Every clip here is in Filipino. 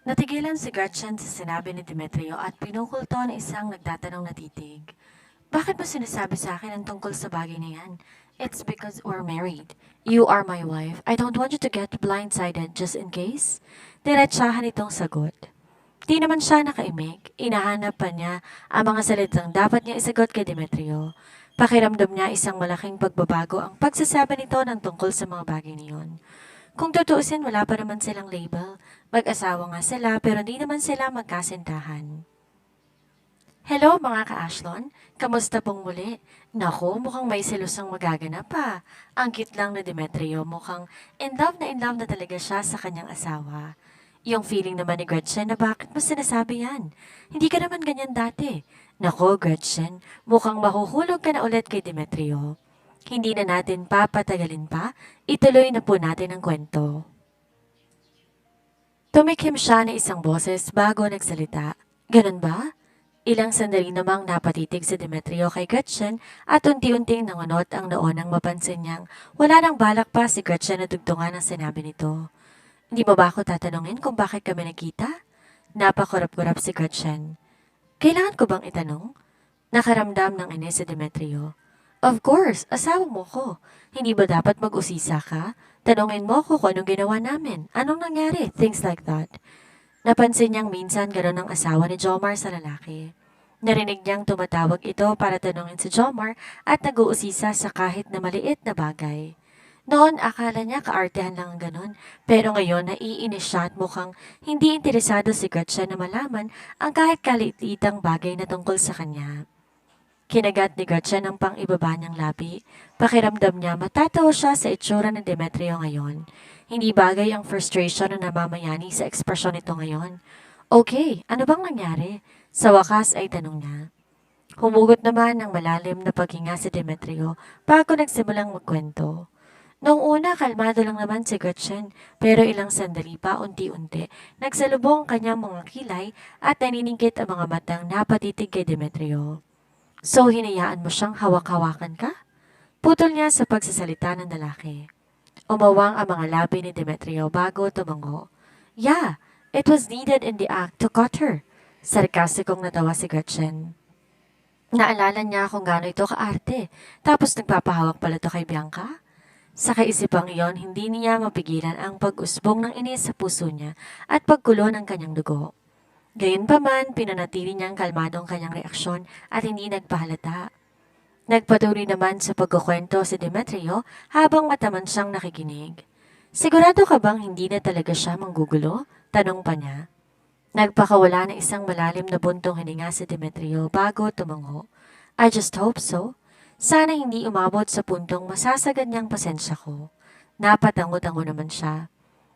Natigilan si Gretchen sa sinabi ni Demetrio at pinukulto ng isang nagtatanong na titig. Bakit mo sinasabi sa akin ang tungkol sa bagay na yan? It's because we're married. You are my wife. I don't want you to get blindsided just in case. Diretsahan itong sagot. Di naman siya nakaimik. Inahanap pa niya ang mga salitang dapat niya isagot kay Demetrio. Pakiramdam niya isang malaking pagbabago ang pagsasabi nito ng tungkol sa mga bagay niyon. Kung tutuusin, wala pa naman silang label. Mag-asawa nga sila pero di naman sila magkasintahan. Hello mga ka-Ashlon, kamusta pong muli? Naku, mukhang may selusang magaganap pa. Ang cute lang na Demetrio, mukhang in love na talaga siya sa kanyang asawa. Yung feeling naman ni Gretchen na bakit mo sinasabi yan? Hindi ka naman ganyan dati. Nako, Gretchen, mukhang mahuhulog ka na ulit kay Demetrio. Hindi na natin papatagalin pa, ituloy na po natin ang kwento. Tumikim siya ng isang boses bago nagsalita. Ganun ba? Ilang sandali namang napatitig si Demetrio kay Gretchen at unti-unting nangunot ang noo nang mapansin niyang wala nang balak pa si Gretchen na dugtungan ang sinabi nito. Hindi mo ba ako tatanungin kung bakit kami nagkita? Napakurap-kurap si Gretchen. Kailangan ko bang itanong? Nakaramdam ng inis si Demetrio. Of course, asawa mo ko. Hindi ba dapat mag-usisa ka? Tanungin mo ko kung anong ginawa namin. Anong nangyari? Things like that. Napansin niyang minsan gano'n ang asawa ni Jomar sa lalaki. Narinig niyang tumatawag ito para tanungin si Jomar at nag-uusisa sa kahit na maliit na bagay. Noon, akala niya kaartehan lang ang ganon, pero ngayon naiinis siya at mukhang hindi interesado si Gretchen na malaman ang kahit kaliitang bagay na tungkol sa kanya. Kinagat ni Gretchen ang pang-ibaba niyang labi. Pakiramdam niya matatawa siya sa itsura ng Demetrio ngayon. Hindi bagay ang frustration na namamayani sa ekspresyon nito ngayon. Okay, ano bang nangyari? Sa wakas ay tanong niya. Humugot naman ng malalim na paghinga si Demetrio bago nagsimulang magkwento. Noong una, kalmado lang naman si Gretchen, pero ilang sandali pa unti-unti, nagsalubong ang kanyang mga kilay at naniningkit ang mga matang napatitig kay Demetrio. So, hinayaan mo siyang hawak-hawakan ka? Putol niya sa pagsasalita ng lalaki. Umawang ang mga labi ni Demetrio bago tumango. Yeah, it was needed in the act to cut her. Sarkastikong natawa si Gretchen. Naalala niya kung gaano ito kaarte, tapos nagpapahawak pala ito kay Bianca? Sa kaisipang iyon, hindi niya mapigilan ang pag-usbong ng inis sa puso niya at pagkulo ng kanyang dugo. Gayunpaman, pinanatili niyang kalmado ang kanyang reaksyon at hindi nagpahalata. Nagpatuloy naman sa pagkukwento si Demetrio habang mataman siyang nakikinig. Sigurado ka bang hindi na talaga siya manggugulo? Tanong pa niya. Nagpakawala ng isang malalim na buntong hininga si Demetrio bago tumango. I just hope so. Sana hindi umabot sa puntong masasagad niyang pasensya ko. Napatango-tango naman siya.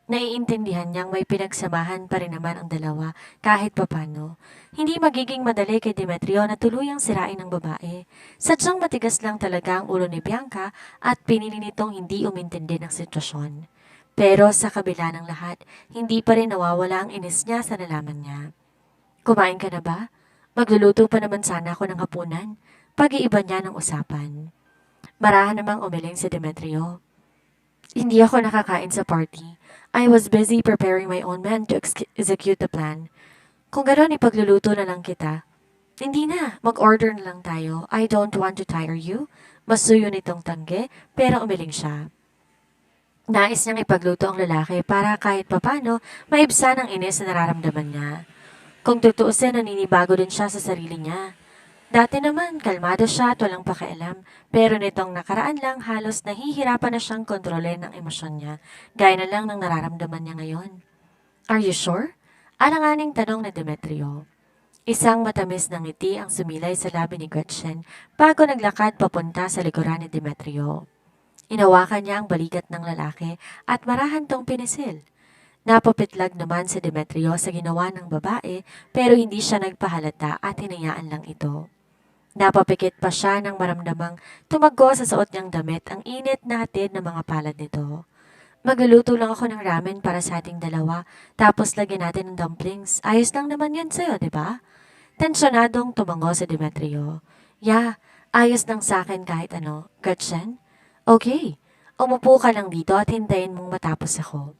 Naiintindihan niyang may pinagsamahan pa rin naman ang dalawa kahit papano. Hindi magiging madali kay Demetrio na tuluyang sirain ng babae. Sadyang matigas lang talaga ang ulo ni Bianca at pinili nitong hindi umintindi ng sitwasyon. Pero sa kabila ng lahat, hindi pa rin nawawala ang inis niya sa nalaman niya. Kumain ka na ba? Magluluto pa naman sana ako ng hapunan. Pag-iiba niya ng usapan. Marahan namang umiling si Demetrio. Hindi ako nakakain sa party. I was busy preparing my own men to execute the plan. Kung gano'n, ipagluluto na lang kita. Hindi na, mag-order na lang tayo. I don't want to tire you. Masuyo nitong tangge, pero umiling siya. Nais niyang ipagluto ang lalaki para kahit papano maibsan ang inis na nararamdaman niya. Kung tutuusin, naninibago din siya sa sarili niya. Dati naman, kalmado siya at walang pakialam, pero nitong nakaraan lang halos nahihirapan na siyang kontrolin ang emosyon niya, gaya na lang ng nararamdaman niya ngayon. Are you sure? Alanganing tanong ni Demetrio. Isang matamis na ngiti ang sumilay sa labi ni Gretchen bago naglakad papunta sa likuran ni Demetrio. Inawakan niya ang balikat ng lalaki at marahan tong pinisil. Napapitlag naman si Demetrio sa ginawa ng babae pero hindi siya nagpahalata at hinayaan lang ito. Napapikit pa siya nang maramdamang tumago sa suot niyang damit ang init na hatid ng mga palad nito. Magluluto lang ako ng ramen para sa ating dalawa, tapos lagyan natin ng dumplings. Ayos lang naman yan sa'yo, di ba? Tensyonadong tumango si Demetrio. Yeah, ayos lang sa akin kahit ano. Gretchen? Okay, umupo ka lang dito at hintayin mong matapos ako.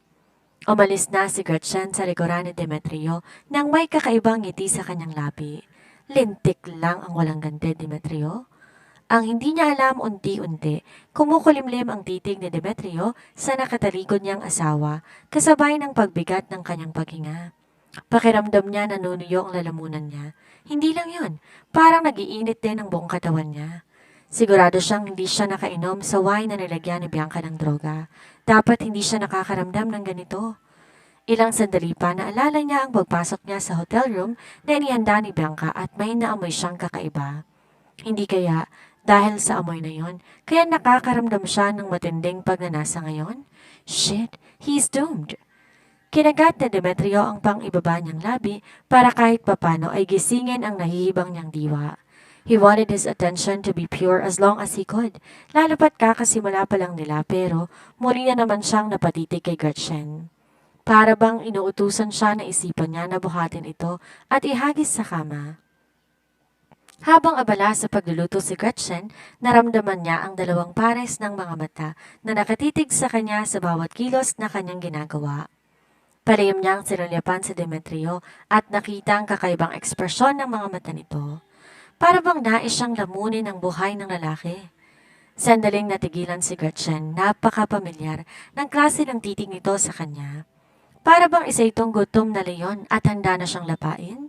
Umalis na si Gretchen sa likuran ni Demetrio nang may kakaibang ngiti sa kanyang labi. Lintik lang ang walang ganti, Demetrio. Ang hindi niya alam unti-unti, kumukulimlim ang titig ni Demetrio sa nakatalikod niyang asawa kasabay ng pagbigat ng kanyang paghinga. Pakiramdam niya nanunuyo ang lalamunan niya. Hindi lang yun, parang nagiinit din ang buong katawan niya. Sigurado siyang hindi siya nakainom sa wine na nilagyan ni Bianca ng droga. Dapat hindi siya nakakaramdam ng ganito. Ilang sandali pa naalala niya ang pagpasok niya sa hotel room na inihanda ni Bianca at may naamoy siyang kakaiba. Hindi kaya dahil sa amoy na yon, kaya nakakaramdam siya ng matinding pagnanasa ngayon? Shit, he's doomed. Kinagat na Demetrio ang pang-ibaba niyang labi para kahit papano ay gisingin ang nahihibang niyang diwa. He wanted his attention to be pure as long as he could, lalo pat kakasimula pa lang nila pero muli na naman siyang napatitig kay Gretchen. Para bang inuutusan siya na isipan niya na buhatin ito at ihagis sa kama. Habang abala sa pagluluto si Gretchen, naramdaman niya ang dalawang pares ng mga mata na nakatitig sa kanya sa bawat kilos na kanyang ginagawa. Palihim niyang sinulyapan si Demetrio at nakita ang kakaibang ekspresyon ng mga mata nito. Para bang nais siyang lamunin ang buhay ng lalaki. Sandaling natigilan si Gretchen, napaka-pamilyar ng klase ng titig nito sa kanya. Para bang isa itong gutom na leon at handa na siyang lapain?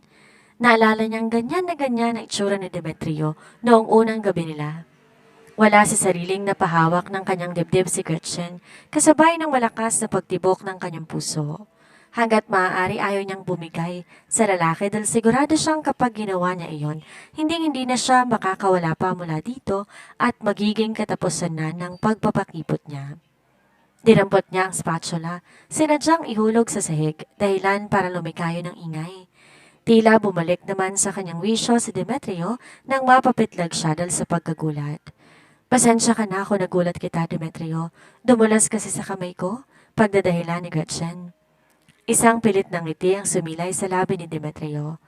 Naalala niyang ganyan na ganyan ang itsura ni Demetrio noong unang gabi nila. Wala sa sariling napahawak ng kanyang dibdib si Gretchen, kasabay ng malakas na pagtibok ng kanyang puso. Hanggat maaari ayaw niyang bumigay sa lalaki dahil sigurado siyang kapag ginawa niya iyon, hindi na siya makakawala pa mula dito at magiging katapusan na ng pagpapakipot niya. Dinampot niya ang spatula, sinadyang ihulog sa sahig, dahilan para lumikayo ng ingay. Tila bumalik naman sa kanyang wisyo si Demetrio nang mapapitlag siya dahil sa pagkagulat. Pasensya ka na ako nagulat kita, Demetrio. Dumulas kasi sa kamay ko, pagdadahilan ni Gretchen. Isang pilit ng ngiti ang sumilay sa labi ni Demetrio.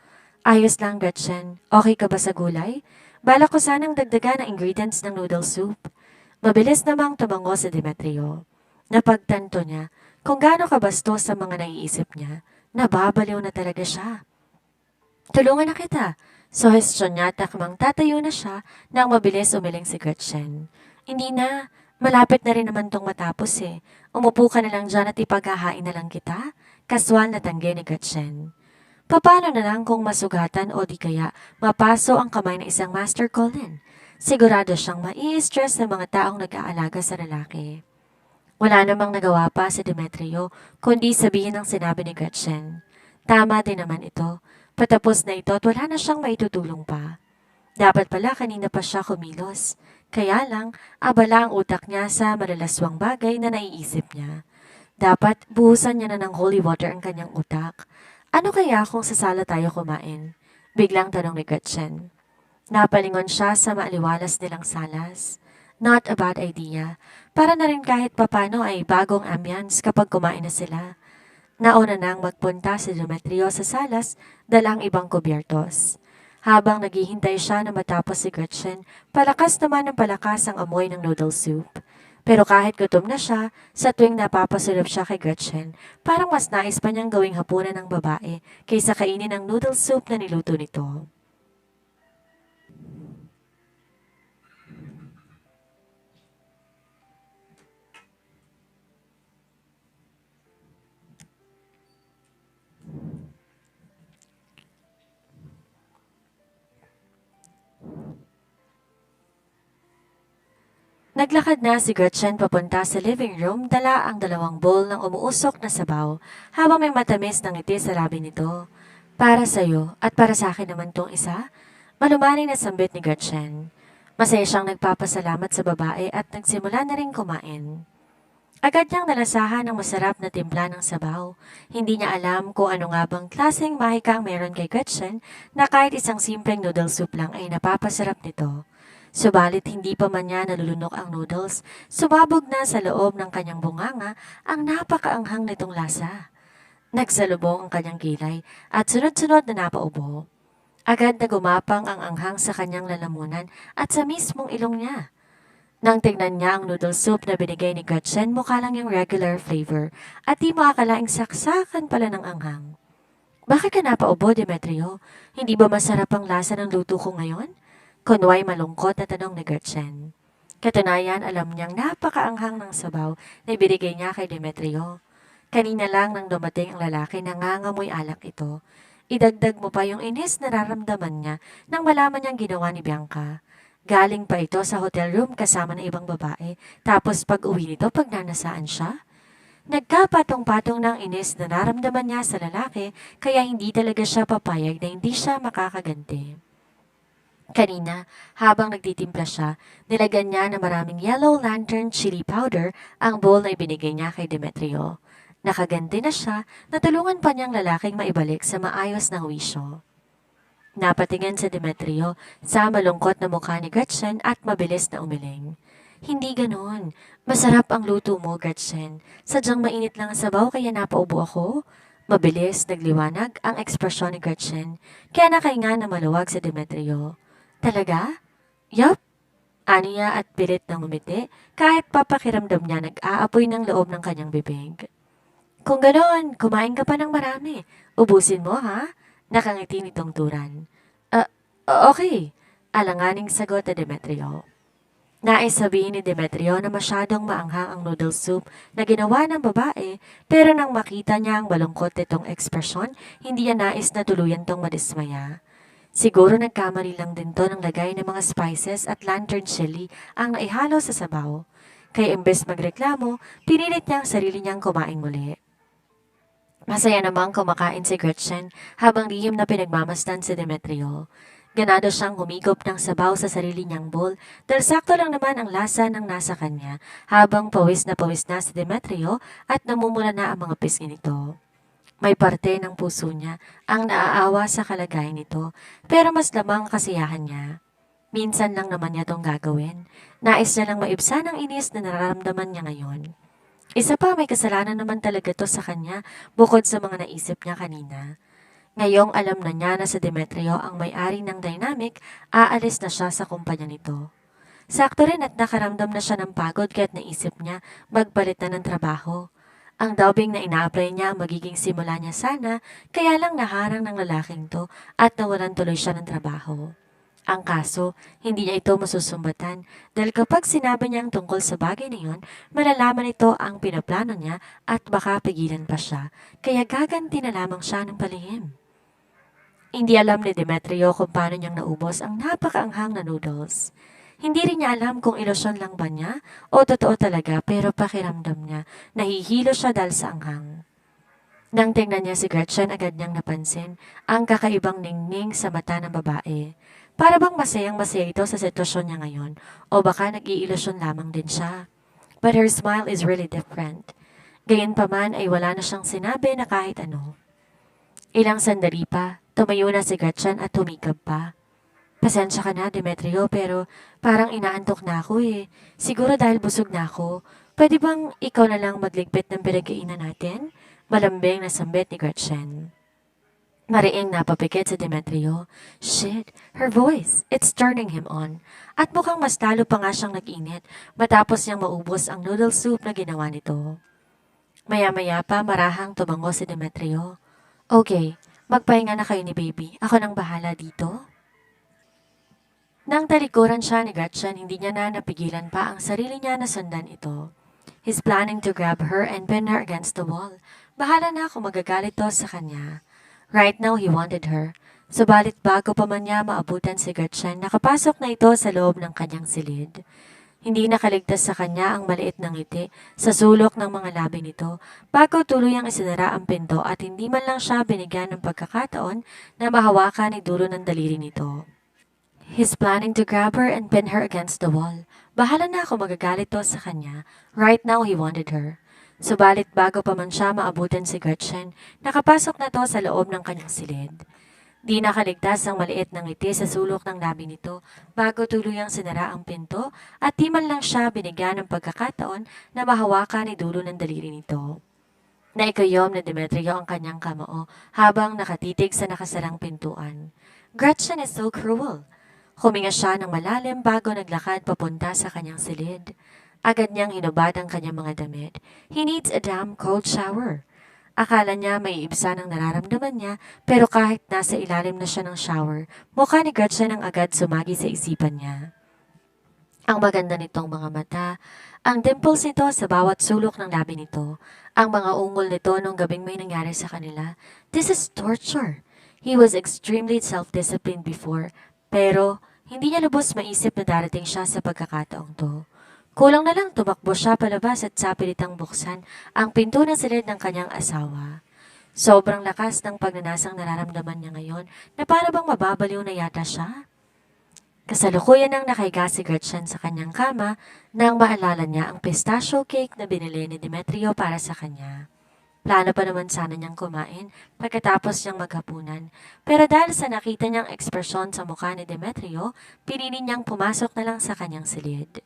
Ayos lang, Gretchen. Okay ka ba sa gulay? Balak ko sanang dagdagan ang ingredients ng noodle soup. Mabilis namang tumango si Demetrio. Napagtanto niya kung gaano kabastos sa mga naiisip niya. Nababaliw na talaga siya. Tulungan na kita. Suhestyon niya takmang tatayo na siya nang mabilis umiling si Gretchen. Hindi na. Malapit na rin naman tong matapos eh. Umupo ka na lang dyan at ipaghahain na lang kita. Kaswal na tanggi ni Gretchen. Paano na lang kung masugatan o di kaya mapaso ang kamay ng isang master Colin? Sigurado siyang mai-stress ng mga taong nag-aalaga sa lalaki. Wala namang nagawa pa si Demetrio kundi sabihin ang sinabi ni Gretchen. Tama din naman ito. Patapos na ito at wala na siyang maitutulong pa. Dapat pala kanina pa siya kumilos. Kaya lang, abala ang utak niya sa malalaswang bagay na naiisip niya. Dapat buhusan niya na ng holy water ang kanyang utak. Ano kaya kung sa sala tayo kumain? Biglang tanong ni Gretchen. Napalingon siya sa maaliwalas nilang salas. Not a bad idea. Para na rin kahit papano ay bagong ambience kapag kumain na sila. Nauna nang magpunta si Demetrio sa salas dalang ibang kubyertos. Habang naghihintay siya na matapos si Gretchen, palakas naman ng palakas ang amoy ng noodle soup. Pero kahit gutom na siya, sa tuwing napapasulap siya kay Gretchen, parang mas nais pa niyang gawing hapunan ng babae kaysa kainin ang noodle soup na niluto nito. Naglakad na si Gretchen papunta sa living room, dala ang dalawang bowl ng umuusok na sabaw, habang may matamis ng ngiti sa labi nito. Para sa'yo, at para sa akin naman tong isa, malumanay na sambit ni Gretchen. Masaya siyang nagpapasalamat sa babae at nagsimula na rin kumain. Agad niyang nalasahan ang masarap na timpla ng sabaw. Hindi niya alam kung ano nga bang klaseng mahika ang meron kay Gretchen na kahit isang simpleng noodle soup lang ay napapasarap nito. Subalit hindi pa man niya nalulunok ang noodles, sumabog na sa loob ng kanyang bunganga ang napakaanghang nitong lasa. Nagsalubong ang kanyang kilay at sunod-sunod na napaubo. Agad na gumapang ang anghang sa kanyang lalamunan at sa mismong ilong niya. Nang tignan niya ang noodle soup na binigay ni Gretchen, mukha lang yung regular flavor at di mo akalaing saksakan pala ng anghang. Bakit ka napaubo, Demetrio? Hindi ba masarap ang lasa ng luto ko ngayon? Kunway malungkot na tanong ni Gretchen. Katunayan, alam niyang napakaanghang ng sabaw na ibinigay niya kay Demetrio. Kanina lang nang dumating ang lalaki nangangamoy alak ito. Idagdag mo pa yung inis na nararamdaman niya nang malaman niyang ginawa ni Bianca. Galing pa ito sa hotel room kasama ng ibang babae, tapos pag uwi nito pagnanasaan siya. Nagkapatong-patong ng inis na nararamdaman niya sa lalaki kaya hindi talaga siya papayag na hindi siya makakaganti. Kanina, habang nagtitimpla siya, nilagyan niya ng maraming yellow lantern chili powder ang bowl na ibinigay niya kay Demetrio. Nakaganti na siya, natulungan pa niyang lalaking maibalik sa maayos na huwisyo. Napatingin si Demetrio sa malungkot na mukha ni Gretchen at mabilis na umiling. Hindi ganon. Masarap ang luto mo, Gretchen. Sadyang mainit lang ang sabaw kaya napaubo ako. Mabilis, nagliwanag ang ekspresyon ni Gretchen, kaya nakahinga na maluwag si Demetrio. Talaga? Yup, aniya at pilit ng umiti kahit papakiramdam niya nag-aapoy ng loob ng kanyang bibig. Kung ganoon, kumain ka pa ng marami. Ubusin mo, ha? Nakangiti ni Tungturan. Ah, okay. Alanganing sagot ni Demetrio. Nais sabihin ni Demetrio na masyadong maanghang ang noodle soup na ginawa ng babae, pero nang makita niya ang malungkot nitong ekspresyon, hindi niya nais na tuluyan tong madismaya. Siguro nagkamali lang din to ng lagay ng mga spices at lantern chili ang naihalo sa sabaw. Kaya imbes magreklamo, pinilit niya ang sarili niyang kumain muli. Masaya namang kumakain si Gretchen habang lihim na pinagmamasdan si Demetrio. Ganado siyang humigop ng sabaw sa sarili niyang bowl dahil sakto lang naman ang lasa ng nasa kanya habang pawis na si Demetrio at namumula na ang mga pisngi nito. May parte ng puso niya ang naaawa sa kalagayan nito pero mas lamang kasiyahan niya. Minsan lang naman niya itong gagawin. Nais niya lang maibsan ang inis na nararamdaman niya ngayon. Isa pa, may kasalanan naman talaga to sa kanya bukod sa mga naisip niya kanina. Ngayong alam na niya na si Demetrio ang may-ari ng Dynamic, aalis na siya sa kumpanya nito. Sakto rin at nakaramdam na siya ng pagod kaya't naisip niya magpalit na ng trabaho. Ang dubbing na ina-apply niya ang magiging simula niya sana, kaya lang naharang ng lalaking to at nawalan tuloy siya ng trabaho. Ang kaso, hindi niya ito masusumbatan dahil kapag sinabi niyang tungkol sa bagay na yun, malalaman ito ang pinaplano niya at baka pigilan pa siya, kaya gaganti na lamang siya ng palihim. Hindi alam ni Demetrio kung paano niyang naubos ang napakaanghang na noodles. Hindi rin niya alam kung ilusyon lang ba niya o totoo talaga pero pakiramdam niya, nahihilo siya dahil sa anghang. Nang tingnan niya si Gretchen, agad niyang napansin ang kakaibang ningning sa mata ng babae. Para bang masayang masaya ito sa sitwasyon niya ngayon o baka nag-iilusyon lamang din siya. But her smile is really different. Gayunpaman ay wala na siyang sinabi na kahit ano. Ilang sandali pa, tumayo na si Gretchen at humikab pa. Pasensya ka na, Demetrio, pero parang inaantok na ako eh. Siguro dahil busog na ako. Pwede bang ikaw na lang magligpit ng pinagkainan natin? Malambing na sambit ni Gretchen. Mariing napapikit si Demetrio. Shit, her voice. It's turning him on. At mukhang mas lalo pa nga siyang nag-init matapos niyang maubos ang noodle soup na ginawa nito. Maya-maya pa marahang tumango si Demetrio. Okay, magpahinga na kayo ni baby. Ako nang bahala dito. Nang talikuran siya ni Gretchen, hindi niya na napigilan pa ang sarili niya na sundan ito. He's planning to grab her and pin her against the wall. Bahala na kung magagalit to sa kanya. Right now, he wanted her. Subalit bago pa man niya maabutan si Gretchen, nakapasok na ito sa loob ng kanyang silid. Hindi nakaligtas sa kanya ang maliit na ngiti sa sulok ng mga labi nito bago tuluyang isinara ang pinto at hindi man lang siya binigyan ng pagkakataon na mahawakan ni dulo ng daliri nito. He's planning to grab her and pin her against the wall. Bahala na kung magagalit to sa kanya. Right now, he wanted her. Subalit bago pa man siya maabutan si Gretchen, nakapasok na to sa loob ng kanyang silid. Di nakaligtas ang maliit na ngiti sa sulok ng labi nito bago tuluyang sinara ang pinto at di man lang siya binigyan ng pagkakataon na mahawakan ni dulo ng daliri nito. Naikayom na Demetrio ang kanyang kamao habang nakatitig sa nakasarang pintuan. Gretchen is so cruel. Huminga siya ng malalim bago naglakad papunta sa kanyang silid. Agad niyang hinubad ang kanyang mga damit. He needs a damn cold shower. Akala niya may ibsa ng nararamdaman niya, pero kahit nasa ilalim na siya ng shower, mukha ni Gretchen ang agad sumagi sa isipan niya. Ang maganda nitong mga mata, ang dimples nito sa bawat sulok ng labi nito, ang mga ungol nito nung gabing may nangyari sa kanila. This is torture. He was extremely self-disciplined before, pero hindi niya lubos maisip na darating siya sa pagkakataong to. Kulang na lang tumakbo siya palabas at sapilitang buksan ang pinto ng silid ng kanyang asawa. Sobrang lakas ng pagnanasang nararamdaman niya ngayon na para bang mababaliw na yata siya. Kasalukuyan nang nakahiga si Gretchen sa kanyang kama nang maalala niya ang pistachio cake na binili ni Demetrio para sa kanya. Plano pa naman sana niyang kumain pagkatapos niyang maghapunan, pero dahil sa nakita niyang ekspresyon sa mukha ni Demetrio, pinili niyang pumasok na lang sa kanyang silid.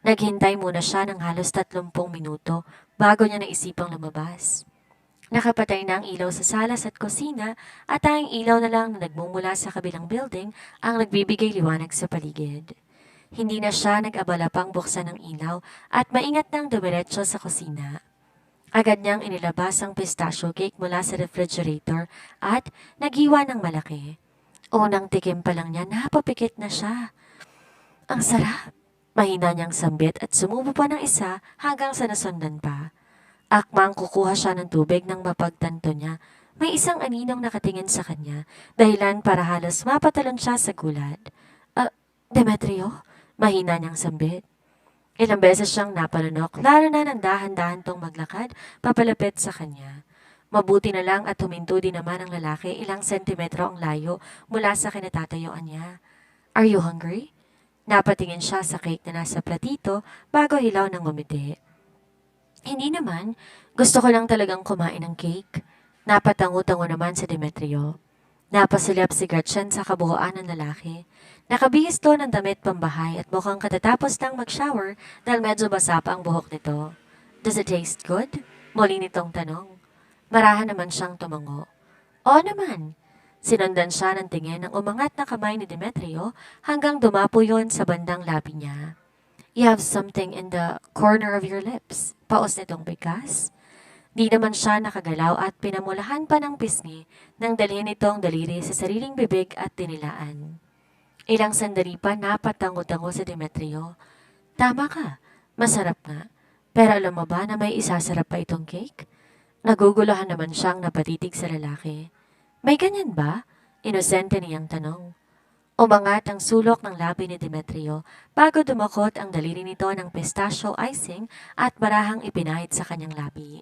Naghintay muna siya ng halos 30 minuto bago niya naisipang lumabas. Nakapatay na ang ilaw sa salas at kusina at tanging ilaw na lang na nagmumula sa kabilang building ang nagbibigay liwanag sa paligid. Hindi na siya nag-abala pang buksan ng ilaw at maingat nang dumiretso sa kusina. Agad niyang inilabas ang pistachio cake mula sa refrigerator at naghiwa ng malaki. Unang tikim pa lang niya, napapikit na siya. Ang sarap! Mahina niyang sambit at sumubo pa ng isa hanggang sa nasundan pa. Akmang kukuha siya ng tubig nang mapagtanto niya. May isang aninong nakatingin sa kanya, dahilan para halos mapatalon siya sa gulat. Demetrio? Mahina niyang sambit. Ilang beses siyang napalunok, lalo na nang dahan-dahan tong maglakad, papalapit sa kanya. Mabuti na lang at huminto din naman ang lalaki ilang sentimetro ang layo mula sa kinatatayuan niya. Are you hungry? Napatingin siya sa cake na nasa platito bago hilaw ng ngumiti. Hindi naman. Gusto ko lang talagang kumain ng cake. Napatango-tango naman si Demetrio. Napasulap si Gretchen sa kabuuan ng lalaki. Nakabihis to ng damit pambahay at mukhang katatapos lang mag-shower dahil medyo basa pa ang buhok nito. Does it taste good? Muli nitong tanong. Marahan naman siyang tumango. Oo naman. Sinundan siya ng tingin ng umangat na kamay ni Demetrio hanggang dumapo yon sa bandang labi niya. You have something in the corner of your lips. Paos nitong bigkas. Di naman siya nakagalaw at pinamulahan pa ng pisngi nang dalhin itong daliri sa sariling bibig at tinilaan. Ilang sandali pa napatango-tango si Demetrio. Tama ka, masarap nga. Pero alam mo ba na may isasarap pa itong cake? Naguguluhan naman siyang napatitig sa lalaki. May ganyan ba? Inosente niyang tanong. Umangat ang sulok ng labi ni Demetrio bago dumakot ang daliri nito ng pistachio icing at barahang ipinahid sa kanyang labi.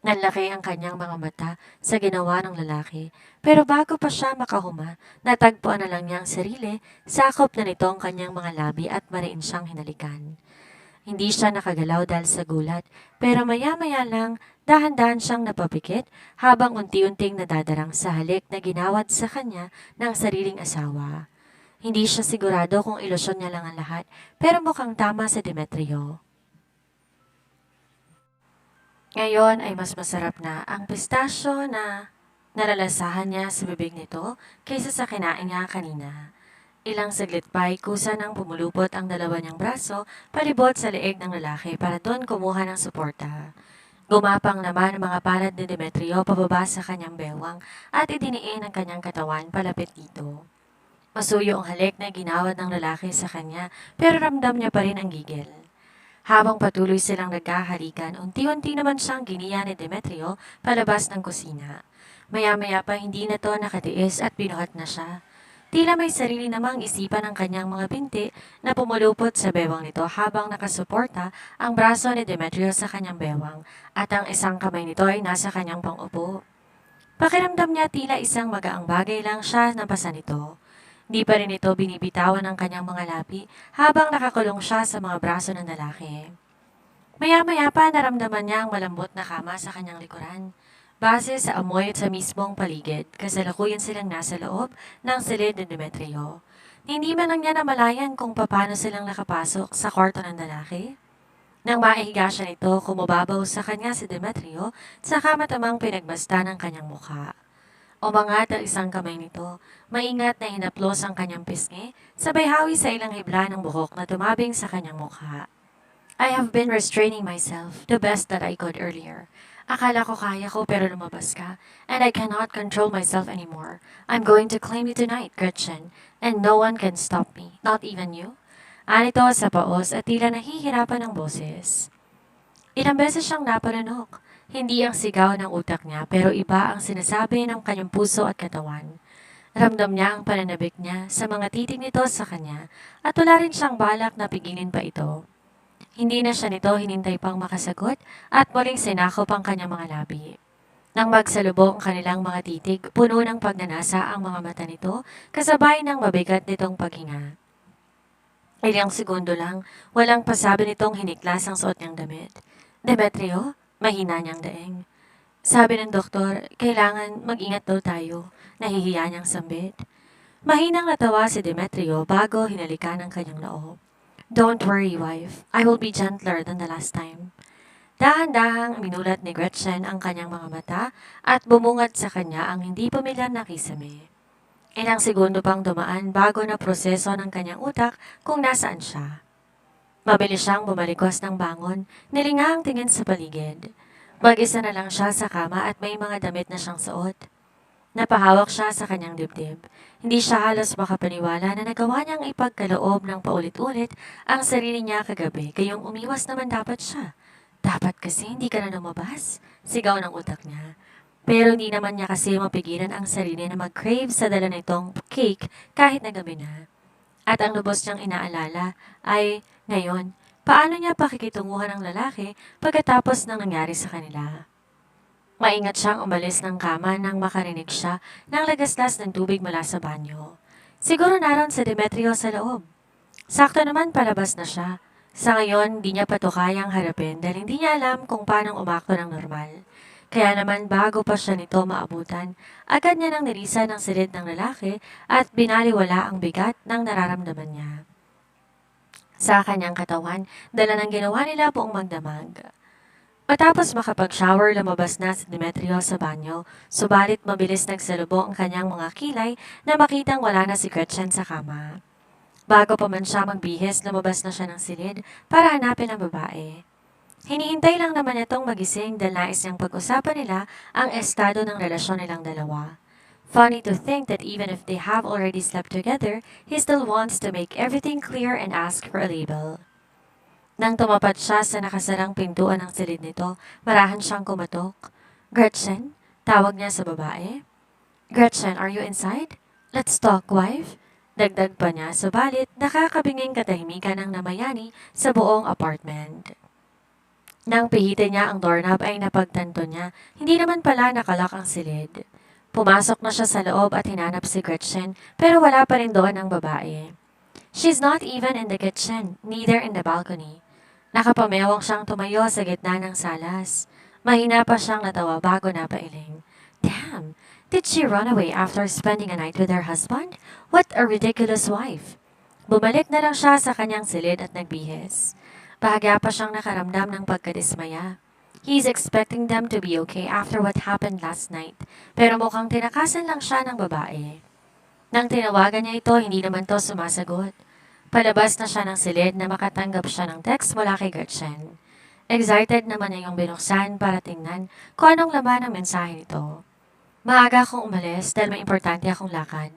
Nanlaki ang kanyang mga mata sa ginawa ng lalaki, pero bago pa siya makahuma, natagpuan na lang niya ang sarili, sakop na nito ang kanyang mga labi at mariin siyang hinalikan. Hindi siya nakagalaw dahil sa gulat, pero maya-maya lang, dahan-dahan siyang napapikit habang unti-unting nadadarang sa halik na ginawad sa kanya ng sariling asawa. Hindi siya sigurado kung ilusyon niya lang ang lahat, pero mukhang tama sa Demetrio. Ngayon ay mas masarap na ang pistachio na nalalasahan niya sa bibig nito kaysa sa kinain niya kanina. Ilang saglit pa ay kusa nang pumulupot ang dalawa niyang braso palibot sa leeg ng lalaki para doon kumuha ng suporta. Gumapang naman ang mga palad ni Demetrio pababa sa kanyang bewang at idiniin ang kanyang katawan palapit dito. Masuyo ang halik na ginawad ng lalaki sa kanya pero ramdam niya pa rin ang gigil. Habang patuloy silang nagkahalikan, unti-unti naman siyang giniya ni Demetrio palabas ng kusina. Maya-maya pa hindi na to nakatiis at binuhat na siya. Tila may sarili namang isipan ang kanyang mga binti na pumulupot sa bewang nito habang nakasuporta ang braso ni Demetrio sa kanyang bewang at ang isang kamay nito ay nasa kanyang pang-upo. Pakiramdam niya tila isang magaang bagay lang siya napasa nito. Di pa rin ito binibitawan ng kanyang mga labi habang nakakulong siya sa mga braso ng lalaki. Maya-maya pa naramdaman niya ang malambot na kama sa kanyang likuran. Base sa amoy at sa mismong paligid, kasalukuyan silang nasa loob ng silid ni Demetrio. Hindi man lang niya namalayan kung paano silang nakapasok sa kwarto ng lalaki. Nang maihiga siya nito, kumababaw sa kanya si Demetrio, saka matamang pinagmasta ng kanyang mukha. Umangat ang isang kamay nito. Maingat na hinaplos ang kanyang pisngi, sabay hawi sa ilang hibla ng buhok na tumabing sa kanyang mukha. I have been restraining myself the best that I could earlier. Akala ko kaya ko pero lumabas ka, and I cannot control myself anymore. I'm going to claim you tonight, Gretchen, and no one can stop me, not even you. Anito sa paos at tila nahihirapan ang boses. Ilang beses siyang napalunok. Hindi ang sigaw ng utak niya pero iba ang sinasabi ng kanyang puso at katawan. Ramdam niya ang pananabik niya sa mga titig nito sa kanya at wala rin siyang balak na pigilin pa ito. Hindi na siya nito hinintay pang makasagot at muling sinakop ang kanyang mga labi. Nang magsalubong ang kanilang mga titig, puno ng pagnanasa ang mga mata nito kasabay ng mabigat nitong paghinga. Ilang segundo lang, walang pasabi nitong hiniklas ang suot niyang damit. Demetrio, mahina niyang daing. Sabi ng doktor, kailangan mag-ingat daw tayo. Nahihiya niyang sambit. Mahinang natawa si Demetrio bago hinalikan ang kanyang noo. Don't worry, wife. I will be gentler than the last time. Dahan-dahang minulat ni Gretchen ang kanyang mga mata at bumungad sa kanya ang hindi pamilyar na kisame. Ilang segundo pang dumaan bago na proseso ng kanyang utak kung nasaan siya. Mabilis siyang bumalikos ng bangon, nilinga ang tingin sa paligid. Mag-isa na lang siya sa kama at may mga damit na siyang suot. Napahawak siya sa kanyang dibdib. Hindi siya halos makapaniwala na nagawa niyang ipagkaloob ng paulit-ulit ang sarili niya kagabi, gayong umiwas naman dapat siya. Dapat kasi hindi ka na lumabas, sigaw ng utak niya. Pero hindi naman niya kasi mapigilan ang sarili na mag-crave sa dala nitong cake kahit na gabi na. At ang lubos niyang inaalala ay, ngayon, paano niya pakikitunguhan ng lalaki pagkatapos ng nangyari sa kanila. Maingat siyang umalis ng kama nang makarinig siya ng lagaslas ng tubig mula sa banyo. Siguro naroon si Demetrio sa loob. Sakto naman palabas na siya. Sa ngayon, di niya pa to kayang harapin dahil hindi niya alam kung paano umakto ng normal. Kaya naman bago pa siya nito maabutan, agad niya nang nilisan ang silid ng lalaki at binaliwala ang bigat ng nararamdaman niya. Sa kanyang katawan, dala ng ginawa nila buong magdamag. Matapos makapag-shower, lumabas na si Demetrio sa banyo, subalit mabilis nagsalubong ang kanyang mga kilay na makitang wala na si Gretchen sa kama. Bago pa man siya magbihis, lumabas na siya ng silid para hanapin ang babae. Hinihintay lang naman itong magising dahil nais niyang pag-usapan nila ang estado ng relasyon nilang dalawa. Funny to think that even if they have already slept together, he still wants to make everything clear and ask for a label. Nang tumapat siya sa nakasarang pintuan ng silid nito, marahan siyang kumatok. Gretchen? Tawag niya sa babae. Gretchen, are you inside? Let's talk, wife. Dagdag pa niya, subalit nakakabinging katahimikan ng namayani sa buong apartment. Nang pihitin niya ang doorknob ay napagtanto niya, hindi naman pala nakalak ang silid. Pumasok na siya sa loob at hinanap si Gretchen pero wala pa rin doon ang babae. She's not even in the kitchen, neither in the balcony. Nakapamewang siyang tumayo sa gitna ng salas. Mahina pa siyang natawa bago napailing. Damn! Did she run away after spending a night with her husband? What a ridiculous wife! Bumalik na lang siya sa kanyang silid at nagbihis. Bahagya pa siyang nakaramdam ng pagkadismaya. He's expecting them to be okay after what happened last night, pero mukhang tinakasan lang siya ng babae. Nang tinawagan niya ito, hindi naman to sumasagot. Palabas na siya ng silid na makatanggap siya ng text mula kay Gretchen. Excited naman niya yung binuksan para tingnan kung anong laman ng mensahe nito. Maaga akong umalis dahil may importante akong lakad.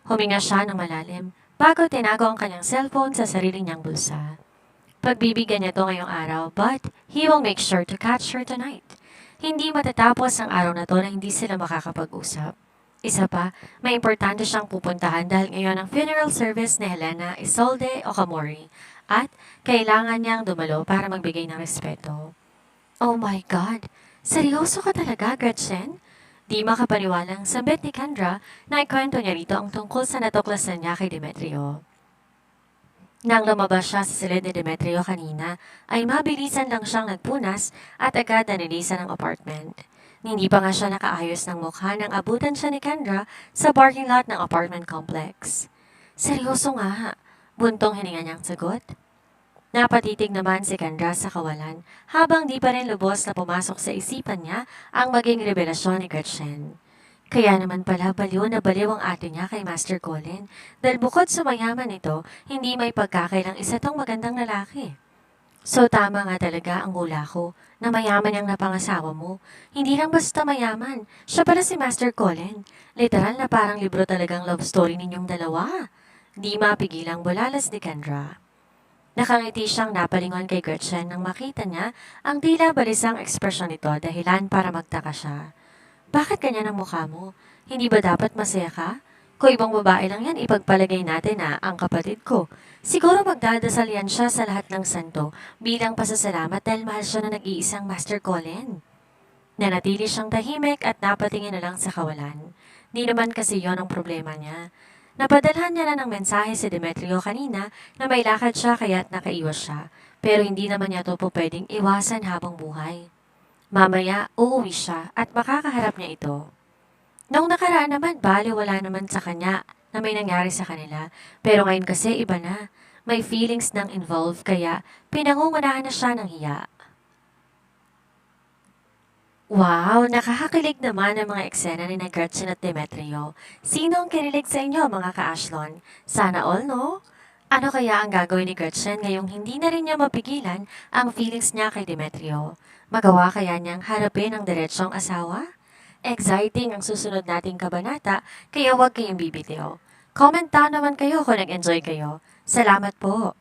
Huminga siya ng malalim bago tinago ang kanyang cellphone sa sarili niyang bulsa. Pagbibigyan niya ito ngayong araw, but he will make sure to catch her tonight. Hindi matatapos ang araw na to na hindi sila makakapag-usap. Isa pa, may importante siyang pupuntahan dahil ngayon ang funeral service ni Helena Isolde Okamori at kailangan niyang dumalo para magbigay ng respeto. Oh my God! Seryoso ka talaga, Gretchen? Di makapaniwalang sambit ni Kendra na ikwento niya rito ang tungkol sa natuklasan niya kay Demetrio. Nang lumabas siya sa silid ni Demetrio kanina, ay mabilisan lang siyang nagpunas at agad nanilisan ang apartment. Hindi pa nga siya nakaayos ng mukha nang abutan siya ni Kendra sa parking lot ng apartment complex. Seryoso nga, buntong hininga niyang sagot. Napatitig naman si Kendra sa kawalan habang di pa rin lubos na pumasok sa isipan niya ang maging revelasyon ni Gretchen. Kaya naman pala baliw na baliw ang ate niya kay Master Colin. Dahil bukod sa mayaman ito, hindi may pagkakailang isa tong magandang lalaki. So tama nga talaga ang hula ko na mayaman ang napangasawa mo. Hindi lang basta mayaman, siya pala si Master Colin. Literal na parang libro talagang love story ninyong dalawa. Di mapigilang bulalas ni Kendra. Nakangiti siyang napalingon kay Gretchen nang makita niya ang tila balisang ekspresyon nito dahilan para magtaka siya. Bakit ganyan ang mukha mo? Hindi ba dapat masaya ka? Kung ibang babae lang yan, ipagpalagay natin na ang kapatid ko. Siguro magdadasal yan siya sa lahat ng santo bilang pasasalamat dahil mahal siya na nag-iisang Master Colin. Nanatili siyang tahimik at napatingin na lang sa kawalan. Di naman kasi yon ang problema niya. Napadalhan niya na ng mensahe si Demetrio kanina na may lakad siya kaya't nakaiwas siya. Pero hindi naman niya ito po pwedeng iwasan habang buhay. Mamaya, uuwi siya at makakaharap niya ito. Noong nakaraan naman, wala naman sa kanya na may nangyari sa kanila. Pero ngayon kasi iba na. May feelings nang involved kaya pinangungunahan na siya ng hiya. Wow, nakakakilig naman ang mga eksena ni na Gretchen at Demetrio. Sino ang kinilig sa inyo mga ka-Ashlon? Sana all, no? Ano kaya ang gagawin ni Gretchen ngayong hindi na rin niya mapigilan ang feelings niya kay Demetrio? Magawa kaya niyang harapin ang diretsong asawa? Exciting ang susunod nating kabanata, kaya huwag kayong bibitiw. Comment down naman kayo kung nag-enjoy kayo. Salamat po!